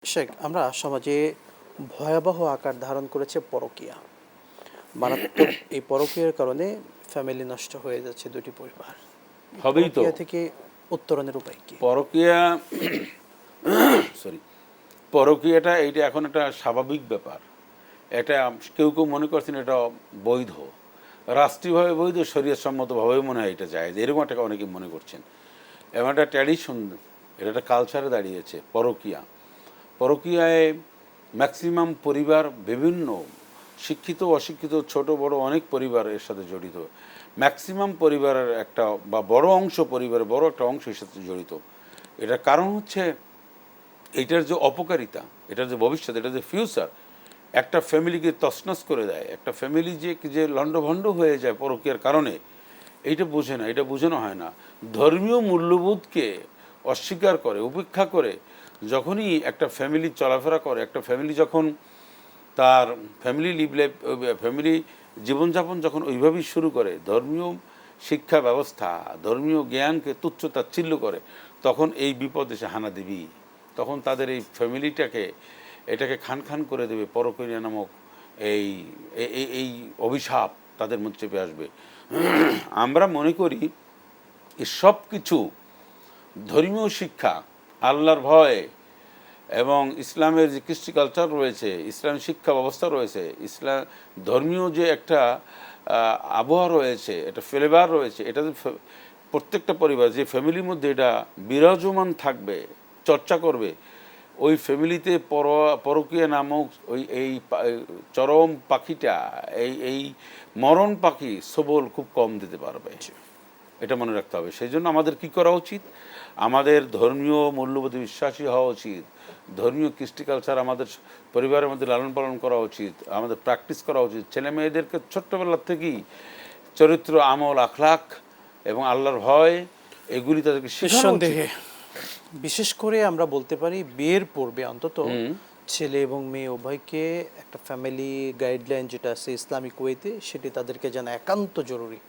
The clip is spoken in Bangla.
শেখ, আমরা সমাজে ভয়াবহ আকার ধারণ করেছে পরকীয়া। মারাত্মক এই পরকীয়ার কারণে ফ্যামিলি নষ্ট হয়ে যাচ্ছে, দুটি পরিবার। এই হবেই তো। পরকীয়া থেকে উত্তরণের উপায় কি? পরকীয়া সরি পরকীয়াটা এইটা এখন একটা স্বাভাবিক ব্যাপার। এটা কেউ কেউ মনে করছেন এটা বৈধ, রাষ্ট্রীয়ভাবে বৈধ, শরীয়তসম্মতভাবেও মনে হয় এটা যায়, এরকম একটা অনেকে মনে করছেন। এবং একটা ট্র্যাডিশন, এটা একটা কালচারে দাঁড়িয়েছে পরকীয়া। পরকীয়ায় ম্যাক্সিমাম পরিবার, বিভিন্ন শিক্ষিত অশিক্ষিত ছোট বড় অনেক পরিবার এর সাথে জড়িত। ম্যাক্সিমাম পরিবারের একটা বা বড় অংশ, পরিবারের বড় একটা অংশ এর সাথে জড়িত। এটার কারণ হচ্ছে এইটার যে অপকারিতা, এটার যে ভবিষ্যৎ, এটার যে ফিউচার, একটা ফ্যামিলিকে তছনছ করে দেয়। একটা ফ্যামিলি যে লণ্ডভণ্ড হয়ে যায় পরকীয়ার কারণে, এইটা বোঝে না, এটা বোঝানো হয় না। ধর্মীয় মূল্যবোধকে অস্বীকার করে, উপেক্ষা করে যখনই একটা ফ্যামিলি চলাফেরা করে, একটা ফ্যামিলি যখন তার ফ্যামিলি জীবনযাপন যখন ওইভাবেই শুরু করে, ধর্মীয় শিক্ষা ব্যবস্থা, ধর্মীয় জ্ঞানকে তুচ্ছ তাচ্ছিল্য করে, তখন এই বিপদ এসে হানা দিবি। তখন তাদের এই ফ্যামিলিটাকে এটাকে খান খান করে দেবে পরকীয়া নামক এই এই এই অভিশাপ তাদের মধ্যে চেপে আসবে। আমরা মনে করি এই সব কিছু ধর্মীয় শিক্ষা, আল্লাহর ভয় এবং ইসলামের যে কৃষ্টি কালচার রয়েছে, ইসলামের শিক্ষা ব্যবস্থা রয়েছে, ইসলাম ধর্মীয় যে একটা আবহাওয়া রয়েছে, একটা ফ্লেভার রয়েছে, এটা প্রত্যেকটা পরিবার যে ফ্যামিলির মধ্যে এটা বিরাজমান থাকবে, চর্চা করবে, ওই ফ্যামিলিতে পরকীয়া নামক এই চরম পাখিটা, এই মরণ পাখি সবল খুব কম দিতে পারবে। এটা মনে রাখতে হবে। সেই জন্য আমাদের কি করা উচিত? আমাদের ধর্মীয় মূল্যবোধে বিশ্বাসী হওয়া উচিত, ধর্মীয় কৃষ্টি কালচার আমাদের পরিবারের মধ্যে লালন পালন করা উচিত, আমাদের প্র্যাকটিস করা উচিত। ছেলে মেয়েদেরকে ছোট্টবেলার থেকেই চরিত্র, আমল, আখলাক এবং আল্লাহর ভয় এগুলি তাদেরকে শেখানো উচিত। নিঃসন্দেহে। বিশেষ করে আমরা বলতে পারি বিয়ের পূর্বে অন্তত ছেলে এবং মেয়ে উভয়কে একটা ফ্যামিলি গাইডলাইন যেটা আছে ইসলামিক ওয়েতে, সেটি তাদেরকে জানা একান্ত জরুরি।